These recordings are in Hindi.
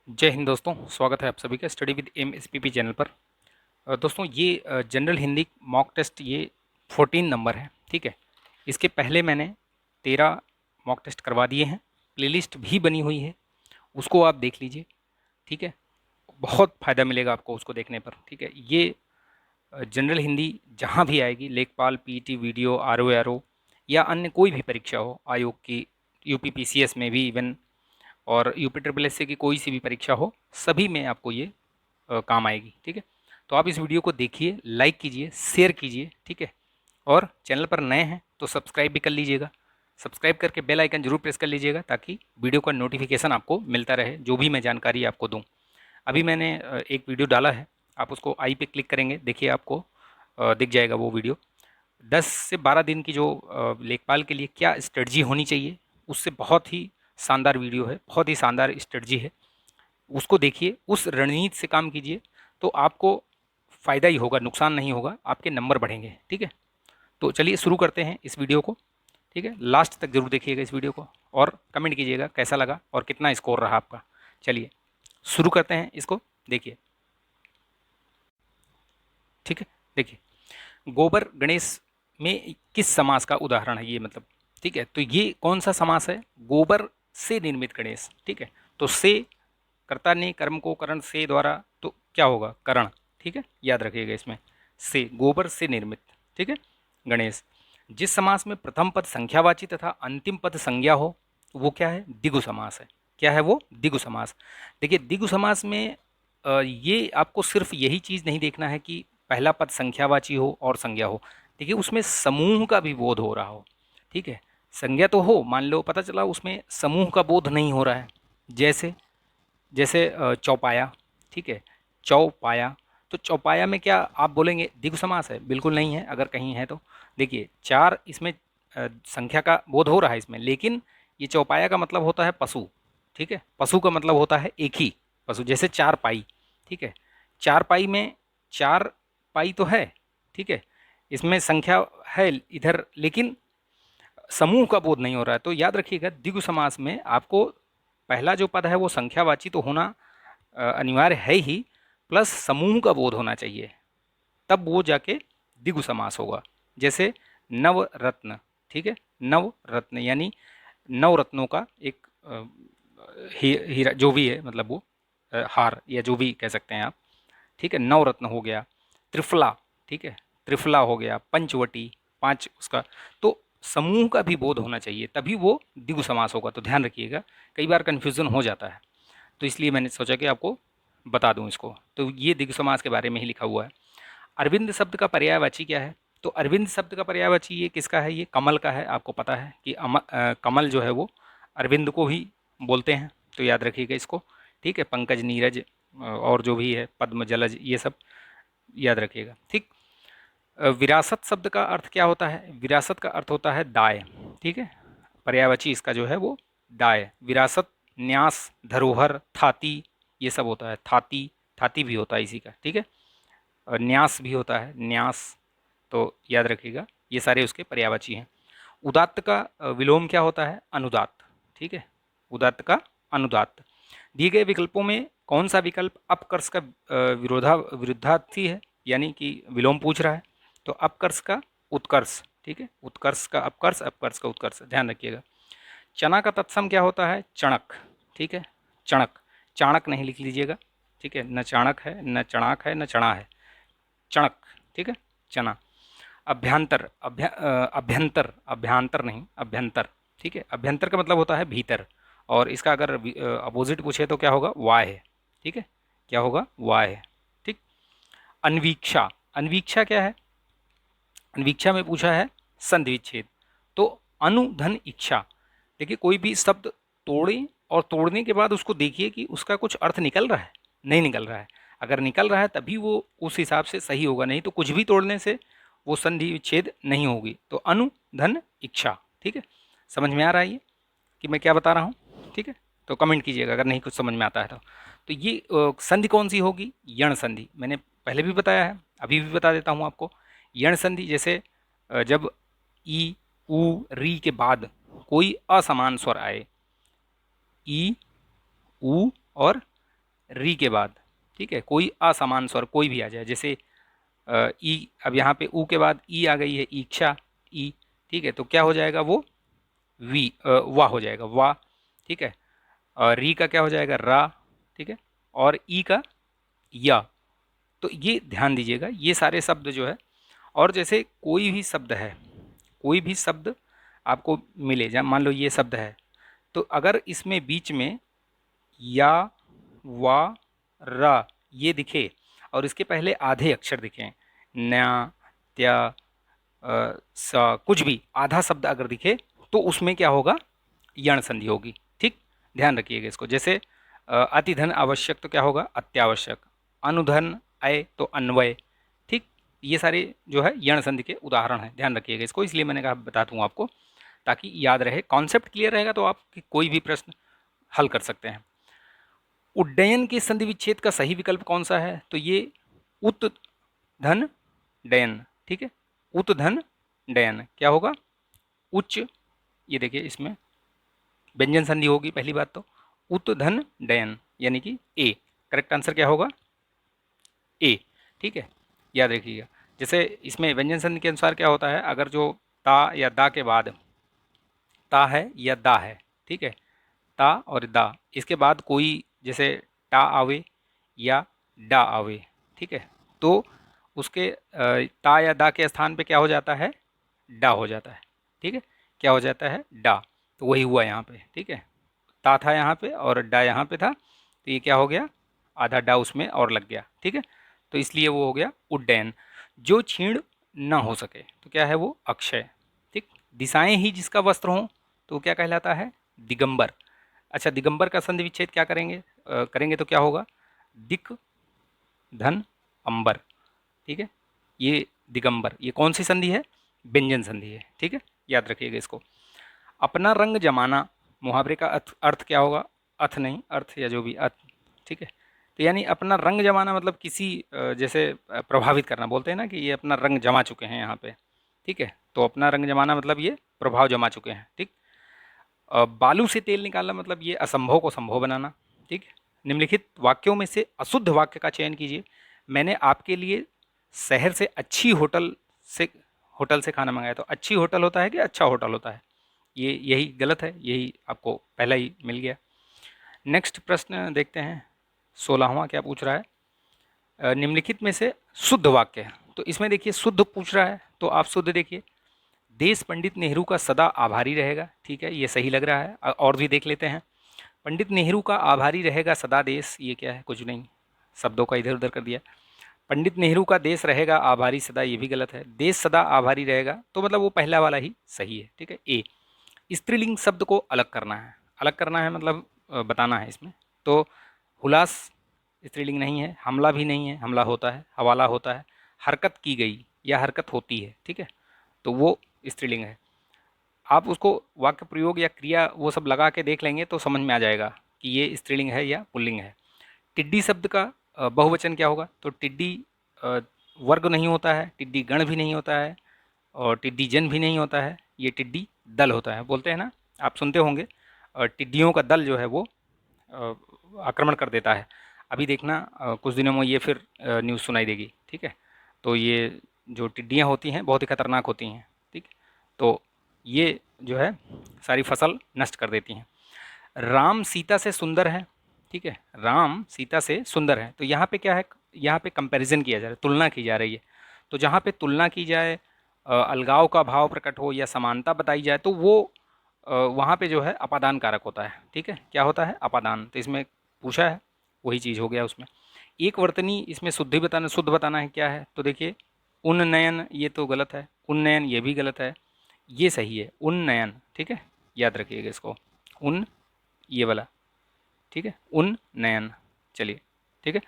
जय हिंद दोस्तों, स्वागत है आप सभी का स्टडी विद MSPP चैनल पर। दोस्तों ये जनरल हिंदी मॉक टेस्ट ये 14 नंबर है, ठीक है। इसके पहले मैंने 13 मॉक टेस्ट करवा दिए हैं, प्लेलिस्ट भी बनी हुई है, उसको आप देख लीजिए, ठीक है। बहुत फ़ायदा मिलेगा आपको उसको देखने पर, ठीक है। ये जनरल हिंदी जहाँ भी आएगी, लेखपाल, PET, वीडियो, RO या अन्य कोई भी परीक्षा हो आयोग की, UP PCS में भी इवन, और UP SSS की कोई सी भी परीक्षा हो, सभी में आपको ये काम आएगी, ठीक है। तो आप इस वीडियो को देखिए, लाइक कीजिए, शेयर कीजिए, ठीक है। और चैनल पर नए हैं तो सब्सक्राइब भी कर लीजिएगा। सब्सक्राइब करके बेल आइकन जरूर प्रेस कर लीजिएगा ताकि वीडियो का नोटिफिकेशन आपको मिलता रहे, जो भी मैं जानकारी आपको दूँ। अभी मैंने एक वीडियो डाला है, आप उसको आई पे क्लिक करेंगे, देखिए आपको दिख जाएगा वो वीडियो। 10 से 12 दिन की जो लेखपाल के लिए क्या स्ट्रेटजी होनी चाहिए, उससे बहुत ही शानदार वीडियो है, बहुत ही शानदार स्ट्रेटजी है। उसको देखिए, उस रणनीति से काम कीजिए, तो आपको फ़ायदा ही होगा, नुकसान नहीं होगा, आपके नंबर बढ़ेंगे, ठीक है। तो चलिए शुरू करते हैं इस वीडियो को, ठीक है। लास्ट तक जरूर देखिएगा इस वीडियो को और कमेंट कीजिएगा कैसा लगा और कितना स्कोर रहा आपका। चलिए शुरू करते हैं इसको, देखिए, ठीक है। देखिए, गोबर गणेश में किस समास का उदाहरण है ये, मतलब, ठीक है। तो ये कौन सा समास है? गोबर से निर्मित गणेश, ठीक है। तो से, कर्ता ने कर्म को करण से द्वारा, तो क्या होगा? करण, ठीक है, याद रखिएगा इसमें। से, गोबर से निर्मित, ठीक है, गणेश। जिस समास में प्रथम पद संख्यावाची तथा अंतिम पद संज्ञा हो, वो क्या है? द्विगु समास है। क्या है वो? द्विगु समास। देखिए, द्विगु समास में ये आपको सिर्फ यही चीज़ नहीं देखना है कि पहला पद संख्यावाची हो और संज्ञा हो। देखिए, उसमें समूह का भी बोध हो रहा हो, ठीक है। संज्ञा तो हो, मान लो, पता चला उसमें समूह का बोध नहीं हो रहा है। जैसे जैसे चौपाया, ठीक है, चौपाया। तो चौपाया में क्या आप बोलेंगे द्विगु समास है? बिल्कुल नहीं है, अगर कहीं है तो। देखिए, चार इसमें संख्या का बोध हो रहा है इसमें, लेकिन ये चौपाया का मतलब होता है पशु, ठीक है। पशु का मतलब होता है एक ही पशु, जैसे चार पाई, ठीक है। चार पाई में चार पाई तो है, ठीक है, इसमें संख्या है इधर, लेकिन समूह का बोध नहीं हो रहा है। तो याद रखिएगा, द्विगु समास में आपको पहला जो पद है वो संख्यावाची तो होना अनिवार्य है ही, प्लस समूह का बोध होना चाहिए, तब वो जाके द्विगु समास होगा। जैसे नवरत्न, ठीक है, नवरत्न यानी नवरत्नों का एक हीरा जो भी है, मतलब वो हार या जो भी कह सकते हैं आप, ठीक है, नवरत्न हो गया। त्रिफला, ठीक है, त्रिफला हो गया। पंचवटी, पांच उसका। तो समूह का भी बोध होना चाहिए, तभी वो द्विगु समास होगा। तो ध्यान रखिएगा, कई बार कन्फ्यूज़न हो जाता है, तो इसलिए मैंने सोचा कि आपको बता दूं इसको। तो ये द्विगु समास के बारे में ही लिखा हुआ है। अरविंद शब्द का पर्यायवाची क्या है? तो अरविंद शब्द का पर्यायवाची ये किसका है? ये कमल का है। आपको पता है कि कमल जो है वो अरविंद को ही बोलते हैं, तो याद रखिएगा इसको, ठीक है। पंकज, नीरज और जो भी है, पद्म, जलज, ये सब याद रखिएगा, ठीक। विरासत शब्द का अर्थ क्या होता है? विरासत का अर्थ होता है दाय, ठीक है। पर्यायवाची इसका जो है वो दाय। विरासत, न्यास, धरोहर, थाती, ये सब होता है। थाती, थाती भी होता है इसी का, ठीक है। और न्यास भी होता है, न्यास, तो याद रखिएगा, ये सारे उसके पर्यायवाची हैं। उदात्त का विलोम क्या होता है? अनुदात्त, ठीक है, उदात्त का अनुदात्त। दिए गए विकल्पों में कौन सा विकल्प अपकर्ष का विरुद्धार्थी है, यानी कि विलोम पूछ रहा है? तो अपकर्ष का उत्कर्ष, ठीक है, उत्कर्ष का अपकर्ष, अपकर्ष का उत्कर्ष, ध्यान रखिएगा। चना का तत्सम क्या होता है? चणक, ठीक है, चणक। चाणक नहीं लिख लीजिएगा, ठीक है, न चाणक है, न चणाक है, न चणा है, चणक, ठीक है, चना। अभ्यंतर, अभ्यंतर, अभ्यंतर नहीं, अभ्यंतर, ठीक है। अभ्यंतर का मतलब होता है भीतर, और इसका अगर अपोजिट पूछे तो क्या होगा? वाय है, ठीक है, क्या होगा? वाय है, ठीक। अन्वीक्षा, अन्वीक्षा क्या है? अन्वीक्षा में पूछा है संधि विच्छेद। तो अनुधन इच्छा, देखिए, कोई भी शब्द तोड़ें और तोड़ने के बाद उसको देखिए कि उसका कुछ अर्थ निकल रहा है, नहीं निकल रहा है। अगर निकल रहा है तभी वो उस हिसाब से सही होगा, नहीं तो कुछ भी तोड़ने से वो संधि विच्छेद नहीं होगी। तो अनु धन इच्छा, ठीक है। समझ में आ रहा है ये कि मैं क्या बता रहा हूँ? ठीक है, तो कमेंट कीजिएगा अगर नहीं कुछ समझ में आता है तो ये संधि कौन सी होगी? यण संधि। मैंने पहले भी बताया है, अभी भी बता देता हूँ आपको। यण संधि जैसे जब ई, ऊ, री के बाद कोई असमान स्वर आए, ई, ऊ और री के बाद, ठीक है, कोई असमान स्वर कोई भी आ जाए, जैसे ई, अब यहाँ पे ऊ के बाद ई आ गई है, इच्छा, ई, ठीक है, तो क्या हो जाएगा वो, वी, वाह हो जाएगा, वाह, ठीक है, और री का क्या हो जाएगा, रा, ठीक है, और ई का या। तो ये ध्यान दीजिएगा, ये सारे शब्द जो है, और जैसे कोई भी शब्द है, कोई भी शब्द आपको मिले, जहाँ मान लो ये शब्द है, तो अगर इसमें बीच में या, वा, रा ये दिखे और इसके पहले आधे अक्षर दिखें, न्या, त्या, सा, कुछ भी आधा शब्द अगर दिखे, तो उसमें क्या होगा, यण संधि होगी, ठीक, ध्यान रखिएगा इसको। जैसे अतिधन आवश्यक तो क्या होगा, अत्यावश्यक, अनुधन अय तो अन्वय, ठीक, ये सारे जो है यण संधि के उदाहरण हैं, ध्यान रखिएगा इसको, इसलिए मैंने कहा बता दूं आपको ताकि याद रहे, कॉन्सेप्ट क्लियर रहेगा तो आप कोई भी प्रश्न हल कर सकते हैं। उड्डयन के संधि विच्छेद का सही विकल्प कौन सा है, तो ये उत धन डयन, ठीक है, उत धन डयन क्या होगा, उच्च, ये देखिए इसमें व्यंजन संधि होगी पहली बात तो, उत धन डयन यानी कि ए, करेक्ट आंसर क्या होगा, ए, ठीक है, याद रखिएगा। जैसे इसमें व्यंजन संधि के अनुसार क्या होता है, अगर जो ता या दा के बाद ता है या दा है, ठीक है, ता और दा, इसके बाद कोई जैसे टा आवे या डा आवे, ठीक है, तो उसके ता या दा के स्थान पे क्या हो जाता है, डा हो जाता है, ठीक है, क्या हो जाता है, डा, तो वही हुआ यहाँ पे, ठीक है, ता था यहाँ पे और डा यहाँ पे था, तो ये क्या हो गया, आधा डा उसमें और लग गया, ठीक है, तो इसलिए वो हो गया उड्डयन। जो क्षीण न हो सके तो क्या है वो, अक्षय, ठीक, दिशाएं ही जिसका वस्त्र हो तो क्या कहलाता है, दिगंबर। अच्छा, दिगंबर का संधि विच्छेद क्या करेंगे, करेंगे तो क्या होगा, दिक धन अंबर, ठीक है, ये दिगंबर, ये कौन सी संधि है, व्यंजन संधि है, ठीक है, याद रखिएगा इसको। अपना रंग जमाना, मुहावरे का अर्थ क्या होगा, अर्थ नहीं, अर्थ या जो भी अर्थ, ठीक है, तो यानी अपना रंग जमाना मतलब किसी जैसे प्रभावित करना, बोलते हैं ना कि ये अपना रंग जमा चुके हैं यहाँ पे, ठीक है, तो अपना रंग जमाना मतलब ये प्रभाव जमा चुके हैं, ठीक। बालू से तेल निकालना मतलब ये असंभव को संभव बनाना, ठीक है। निम्नलिखित वाक्यों में से अशुद्ध वाक्य का चयन कीजिए। मैंने आपके लिए शहर से अच्छी होटल से खाना मंगाया, तो अच्छी होटल होता है कि अच्छा होटल होता है, ये यही गलत है, यही आपको पहला ही मिल गया। नेक्स्ट प्रश्न देखते हैं, 16वां क्या पूछ रहा है, निम्नलिखित में से शुद्ध वाक्य है, तो इसमें देखिए शुद्ध पूछ रहा है, तो आप शुद्ध देखिए, देश पंडित नेहरू का सदा आभारी रहेगा, ठीक है, ये सही लग रहा है, और भी देख लेते हैं। पंडित नेहरू का आभारी रहेगा सदा देश, ये क्या है, कुछ नहीं, शब्दों का इधर उधर कर दिया। पंडित नेहरू का देश रहेगा आभारी सदा, ये भी गलत है, देश सदा आभारी रहेगा, तो मतलब वो पहला वाला ही सही है, ठीक है, ए। स्त्रीलिंग शब्द को अलग करना है, अलग करना है मतलब बताना है इसमें, तो हुलास स्त्रीलिंग नहीं है, हमला भी नहीं है, हमला होता है, हवाला होता है, हरकत की गई या हरकत होती है, ठीक है, तो वो स्त्रीलिंग है। आप उसको वाक्य प्रयोग या क्रिया वो सब लगा के देख लेंगे तो समझ में आ जाएगा कि ये स्त्रीलिंग है या पुल्लिंग है। टिड्डी शब्द का बहुवचन क्या होगा, तो टिड्डी वर्ग नहीं होता है, टिड्डी गण भी नहीं होता है, और टिड्डी जन भी नहीं होता है, ये टिड्डी दल होता है, बोलते हैं ना, आप सुनते होंगे, टिड्डियों का दल जो है वो आक्रमण कर देता है। अभी देखना कुछ दिनों में ये फिर न्यूज़ सुनाई देगी, ठीक है, तो ये जो टिड्डियाँ होती हैं बहुत ही खतरनाक होती हैं, ठीक, तो ये जो है सारी फसल नष्ट कर देती हैं। राम सीता से सुंदर है, ठीक है, राम सीता से सुंदर है, तो यहाँ पे क्या है, यहाँ पे कंपैरिजन किया जा रहा है, तुलना की जा रही है, तो जहाँ पे तुलना की जाए, अलगाव का भाव प्रकट हो या समानता बताई जाए, तो वो वहाँ पे जो है अपादान कारक होता है, ठीक है, क्या होता है, अपादान, तो इसमें पूछा है वही चीज़ हो गया उसमें। एक वर्तनी, इसमें शुद्ध बताना है क्या है, तो देखिए उन्नयन, ये तो गलत है, उन्नयन ये भी गलत है, ये सही है उन्नयन, ठीक है, याद रखिएगा इसको, उन, ये वाला, ठीक है, उन्नयन, चलिए, ठीक है।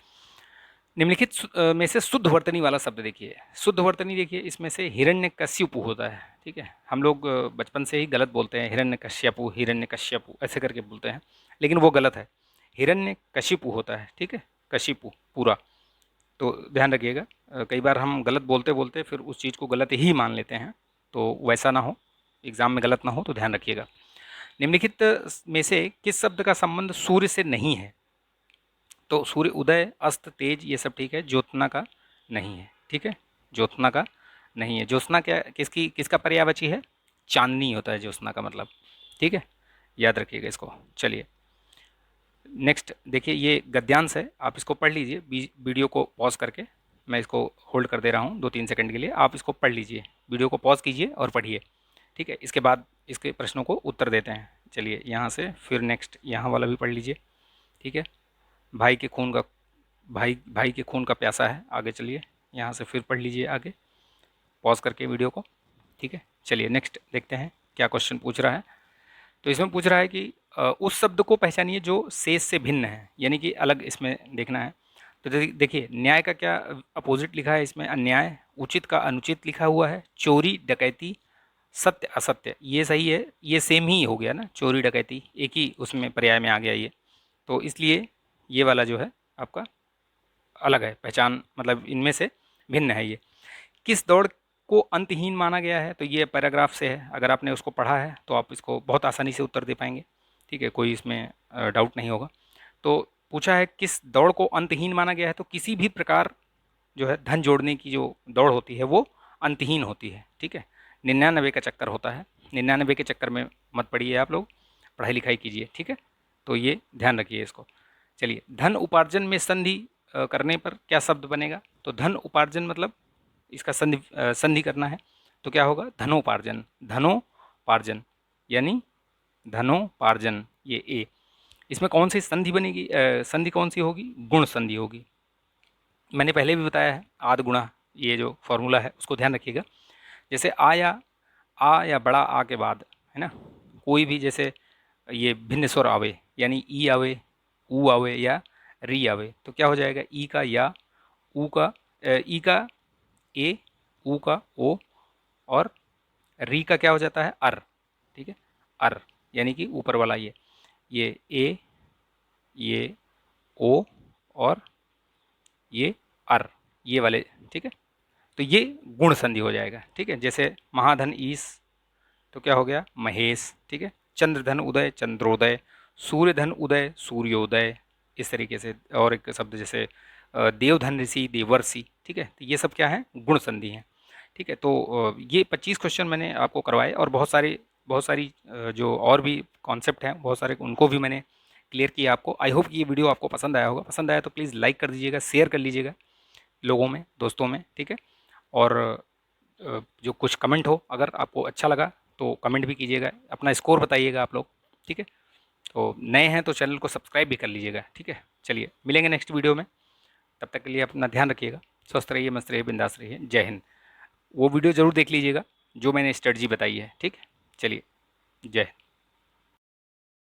निम्नलिखित में से शुद्ध वर्तनी वाला शब्द देखिए, शुद्ध वर्तनी देखिए, इसमें से हिरण्यकश्यपु होता है, ठीक है, हम लोग बचपन से ही गलत बोलते हैं, हिरण्यकश्यपु हिरण्यकश्यपु ऐसे करके बोलते हैं, लेकिन वो गलत है, हिरण्यकशिपु होता है, ठीक है, कशिपु पूरा, तो ध्यान रखिएगा, कई बार हम गलत बोलते बोलते फिर उस चीज़ को गलत ही मान लेते हैं, तो वैसा ना हो, एग्ज़ाम में गलत ना हो, तो ध्यान रखिएगा। निम्नलिखित में से किस शब्द का संबंध सूर्य से नहीं है, तो सूर्य उदय, अस्त, तेज ये सब ठीक है, ज्योत्सना का नहीं है। ठीक है, ज्योत्सना का नहीं है। ज्योत्सना क्या किसका पर्यायवाची है? चांदनी होता है ज्योत्सना का मतलब। ठीक है, याद रखिएगा इसको। चलिए नेक्स्ट देखिए, ये गद्यांश है, आप इसको पढ़ लीजिए। वीडियो को पॉज करके, मैं इसको होल्ड कर दे रहा हूँ 2-3 सेकंड के लिए, आप इसको पढ़ लीजिए। वीडियो को पॉज कीजिए और पढ़िए। ठीक है, इसके बाद इसके प्रश्नों को उत्तर देते हैं। चलिए यहाँ से फिर नेक्स्ट यहाँ वाला भी पढ़ लीजिए। ठीक है, भाई के खून का भाई के खून का प्यासा है। आगे चलिए, यहाँ से फिर पढ़ लीजिए आगे, पॉज करके वीडियो को। ठीक है, चलिए नेक्स्ट देखते हैं क्या क्वेश्चन पूछ रहा है। तो इसमें पूछ रहा है कि उस शब्द को पहचानिए जो शेष से भिन्न है, यानी कि अलग इसमें देखना है। तो देखिए, न्याय का क्या अपोजिट लिखा है इसमें? अन्याय। उचित का अनुचित लिखा हुआ है। चोरी डकैती, सत्य असत्य, ये सही है, ये सेम ही हो गया ना, चोरी डकैती एक ही उसमें पर्याय में आ गया ये। तो इसलिए ये वाला जो है आपका अलग है, पहचान मतलब इनमें से भिन्न है ये। किस दौड़ को अंतहीन माना गया है? तो ये पैराग्राफ से है, अगर आपने उसको पढ़ा है तो आप इसको बहुत आसानी से उत्तर दे पाएंगे। ठीक है, कोई इसमें डाउट नहीं होगा। तो पूछा है किस दौड़ को अंतहीन माना गया है? तो किसी भी प्रकार जो है धन जोड़ने की जो दौड़ होती है वो अंतहीन होती है। ठीक है, 99 का चक्कर होता है, 99 के चक्कर में मत पड़िए आप लोग, पढ़ाई लिखाई कीजिए। ठीक है, तो ये ध्यान रखिए इसको। चलिए, धन उपार्जन में संधि करने पर क्या शब्द बनेगा? तो धन उपार्जन मतलब इसका संधि करना है, तो क्या होगा? धनोपार्जन। धनोपार्जन यानी धनोपार्जन, ये ए। इसमें कौन सी संधि बनेगी? संधि कौन सी होगी? गुण संधि होगी। मैंने पहले भी बताया है, आद गुणा, ये जो फॉर्मूला है उसको ध्यान रखिएगा। जैसे आ या बड़ा आ के बाद है ना, कोई भी जैसे ये भिन्न स्वर आवे, यानी ई आवे, ऊ आवे या री आवे, तो क्या हो जाएगा? ई का या, ऊ का ई का ए, ऊ का ओ, और री का क्या हो जाता है? अर। ठीक है, अर यानी कि ऊपर वाला ये ए, ये ओ और ये अर, ये वाले। ठीक है, तो ये गुण संधि हो जाएगा। ठीक है, जैसे महाधन ईश, तो क्या हो गया? महेश। ठीक है, चंद्रधन उदय, चंद्रोदय, सूर्यधन उदय, सूर्योदय, इस तरीके से। और एक शब्द जैसे देवधन ऋषि, देवर्षि। ठीक है, तो ये सब क्या है? गुण संधि हैं। ठीक है, तो ये 25 क्वेश्चन मैंने आपको करवाए, और बहुत सारी जो और भी कॉन्सेप्ट हैं बहुत सारे, उनको भी मैंने क्लियर किया आपको। आई होप कि ये वीडियो आपको पसंद आया होगा। पसंद आया तो प्लीज़ लाइक कर दीजिएगा, शेयर कर लीजिएगा लोगों में, दोस्तों में। ठीक है, और जो कुछ कमेंट हो, अगर आपको अच्छा लगा तो कमेंट भी कीजिएगा, अपना स्कोर बताइएगा आप लोग। ठीक है, तो नए हैं तो चैनल को सब्सक्राइब भी कर लीजिएगा। ठीक है, चलिए मिलेंगे नेक्स्ट वीडियो में, तब तक के लिए अपना ध्यान रखिएगा। स्वस्थ रहिए, मस्त रहिए, बिंदास रहिए। जय हिंद। वो वीडियो ज़रूर देख लीजिएगा जो मैंने स्ट्रेटजी बताई है। ठीक है, चलिए, जय हिंद।